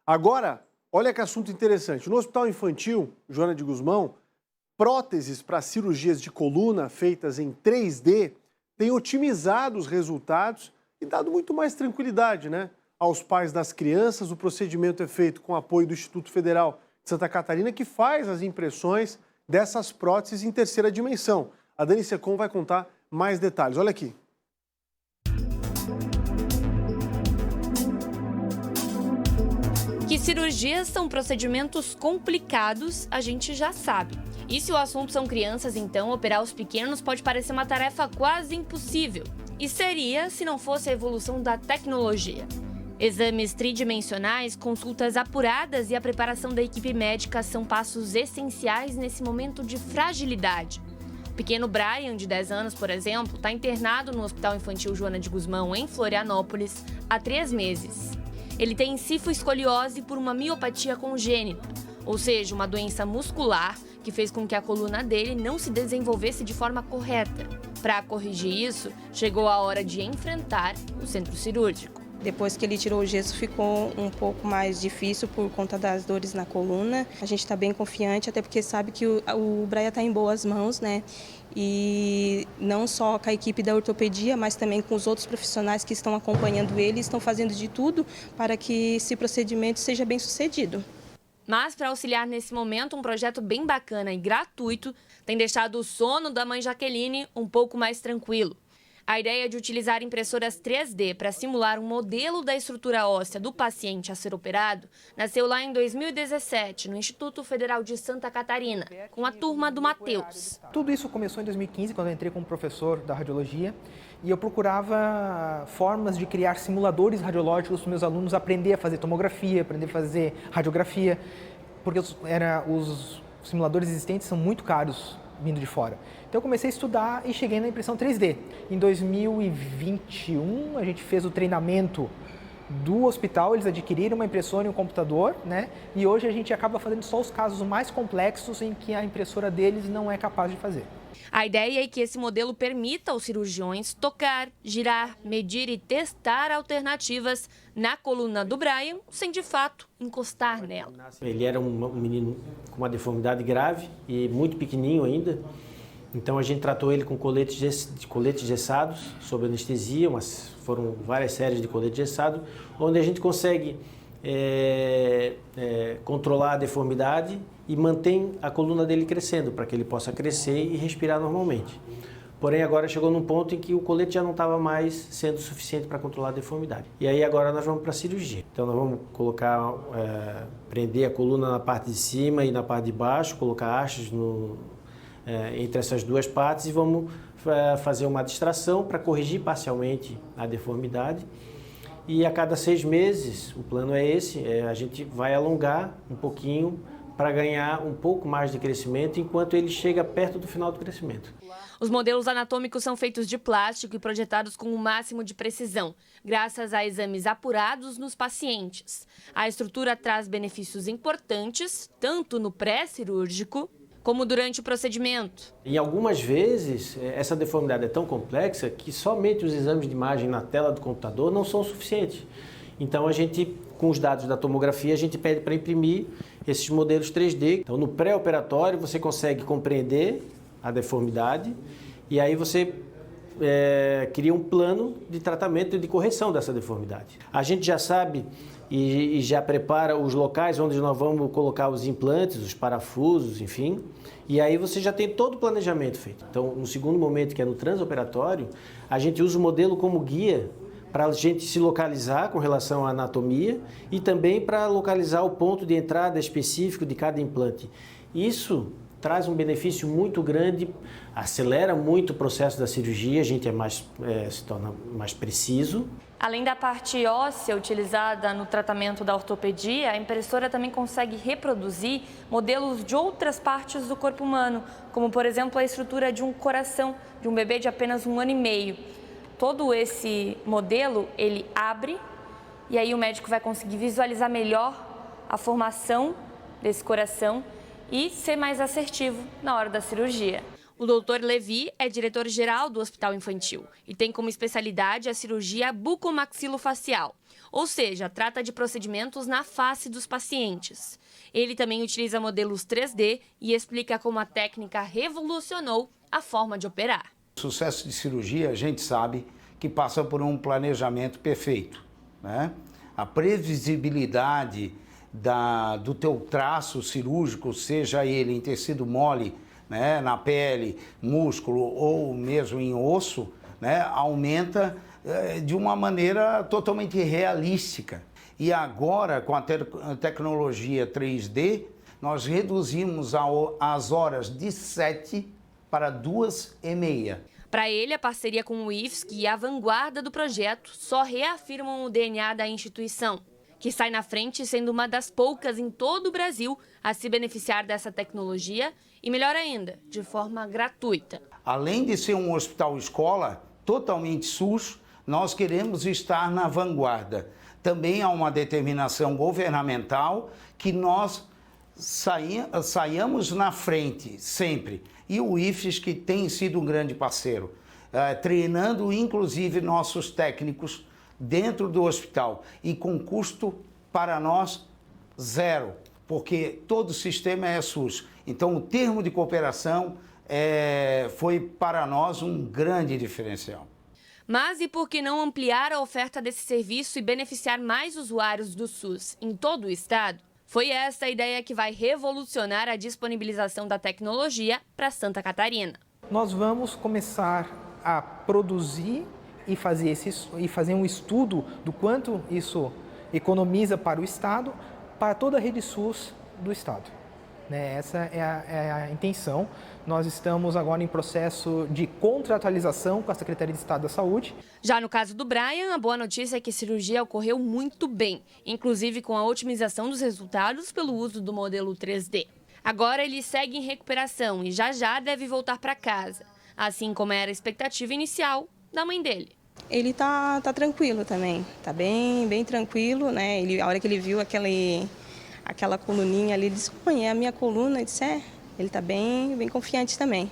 Agora, olha que assunto interessante. No Hospital Infantil Joana de Guzmão, próteses para cirurgias de coluna feitas em 3D têm otimizado os resultados e dado muito mais tranquilidade, né? Aos pais das crianças. O procedimento é feito com apoio do Instituto Federal de Santa Catarina, que faz as impressões dessas próteses em terceira dimensão. A Dani Secom vai contar mais detalhes. Olha aqui. Que cirurgias são procedimentos complicados, a gente já sabe. E se o assunto são crianças, então operar os pequenos pode parecer uma tarefa quase impossível. E seria se não fosse a evolução da tecnologia. Exames tridimensionais, consultas apuradas e a preparação da equipe médica são passos essenciais nesse momento de fragilidade. O pequeno Brian, de 10 anos, por exemplo, está internado no Hospital Infantil Joana de Guzmão, em Florianópolis, há 3 meses. Ele tem encifaloescoliose por uma miopatia congênita, ou seja, uma doença muscular que fez com que a coluna dele não se desenvolvesse de forma correta. Para corrigir isso, chegou a hora de enfrentar o centro cirúrgico. Depois que ele tirou o gesso, ficou um pouco mais difícil por conta das dores na coluna. A gente está bem confiante, até porque sabe que o Brian está em boas mãos, né? E não só com a equipe da ortopedia, mas também com os outros profissionais que estão acompanhando ele, estão fazendo de tudo para que esse procedimento seja bem sucedido. Mas, para auxiliar nesse momento, um projeto bem bacana e gratuito tem deixado o sono da mãe Jaqueline um pouco mais tranquilo. A ideia de utilizar impressoras 3D para simular um modelo da estrutura óssea do paciente a ser operado nasceu lá em 2017, no Instituto Federal de Santa Catarina, com a turma do Matheus. Tudo isso começou em 2015, quando eu entrei como professor da radiologia, e eu procurava formas de criar simuladores radiológicos para os meus alunos aprender a fazer tomografia, aprender a fazer radiografia, porque os simuladores existentes são muito caros vindo de fora. Então eu comecei a estudar e cheguei na impressão 3D. Em 2021, a gente fez o treinamento do hospital, eles adquiriram uma impressora e um computador, né? E hoje a gente acaba fazendo só os casos mais complexos em que a impressora deles não é capaz de fazer. A ideia é que esse modelo permita aos cirurgiões tocar, girar, medir e testar alternativas na coluna do Brian, sem de fato encostar nela. Ele era um menino com uma deformidade grave e muito pequenininho ainda. Então a gente tratou ele com coletes gessados, sob anestesia, foram várias séries de colete gessado, onde a gente consegue controlar a deformidade e mantém a coluna dele crescendo, para que ele possa crescer e respirar normalmente. Porém, agora chegou num ponto em que o colete já não estava mais sendo suficiente para controlar a deformidade. E aí agora nós vamos para a cirurgia. Então nós vamos colocar, prender a coluna na parte de cima e na parte de baixo, colocar hastes entre essas duas partes e vamos fazer uma distração para corrigir parcialmente a deformidade. E a cada 6 meses, o plano é esse, a gente vai alongar um pouquinho para ganhar um pouco mais de crescimento enquanto ele chega perto do final do crescimento. Os modelos anatômicos são feitos de plástico e projetados com o máximo de precisão, graças a exames apurados nos pacientes. A estrutura traz benefícios importantes, tanto no pré-cirúrgico como durante o procedimento. E algumas vezes, essa deformidade é tão complexa que somente os exames de imagem na tela do computador não são suficientes. Então a gente, com os dados da tomografia, a gente pede para imprimir esses modelos 3D. Então no pré-operatório você consegue compreender a deformidade e aí você cria um plano de tratamento e de correção dessa deformidade. A gente já sabe e já prepara os locais onde nós vamos colocar os implantes, os parafusos, enfim. E aí você já tem todo o planejamento feito. Então, no segundo momento, que é no transoperatório, a gente usa o modelo como guia para a gente se localizar com relação à anatomia e também para localizar o ponto de entrada específico de cada implante. Isso traz um benefício muito grande, acelera muito o processo da cirurgia, a gente se torna mais preciso. Além da parte óssea utilizada no tratamento da ortopedia, a impressora também consegue reproduzir modelos de outras partes do corpo humano, como, por exemplo, a estrutura de um coração de um bebê de apenas 1 ano e meio. Todo esse modelo, ele abre e aí o médico vai conseguir visualizar melhor a formação desse coração e ser mais assertivo na hora da cirurgia. O Dr. Levi é diretor-geral do Hospital Infantil e tem como especialidade a cirurgia bucomaxilofacial, ou seja, trata de procedimentos na face dos pacientes. Ele também utiliza modelos 3D e explica como a técnica revolucionou a forma de operar. O sucesso de cirurgia, a gente sabe que passa por um planejamento perfeito, né? A previsibilidade do teu traço cirúrgico, seja ele em tecido mole, né, na pele, músculo ou mesmo em osso, né, aumenta de uma maneira totalmente realística. E agora, com a tecnologia 3D, nós reduzimos as horas de 7 para 2h30. Para ele, a parceria com o IFSC e a vanguarda do projeto só reafirmam o DNA da instituição, que sai na frente sendo uma das poucas em todo o Brasil a se beneficiar dessa tecnologia e, melhor ainda, de forma gratuita. Além de ser um hospital-escola totalmente SUS, nós queremos estar na vanguarda. Também há uma determinação governamental que nós saiamos na frente sempre. E o IFSC que tem sido um grande parceiro, treinando inclusive nossos técnicos dentro do hospital e com custo para nós zero, porque todo o sistema é SUS. Então o termo de cooperação foi para nós um grande diferencial. Mas e por que não ampliar a oferta desse serviço e beneficiar mais usuários do SUS em todo o estado? Foi essa a ideia que vai revolucionar a disponibilização da tecnologia para Santa Catarina. Nós vamos começar a produzir e fazer um estudo do quanto isso economiza para o estado, para toda a rede SUS do estado. Essa é a intenção. Nós estamos agora em processo de contratualização com a Secretaria de Estado da Saúde. Já no caso do Brian, a boa notícia é que a cirurgia ocorreu muito bem, inclusive com a otimização dos resultados pelo uso do modelo 3D. Agora ele segue em recuperação e já deve voltar para casa, assim como era a expectativa inicial da mãe dele. Ele tá tranquilo também, tá bem tranquilo, né? A hora que ele viu aquela coluninha ali, ele disse, mãe, é a minha coluna, eu disse, ele tá bem confiante também.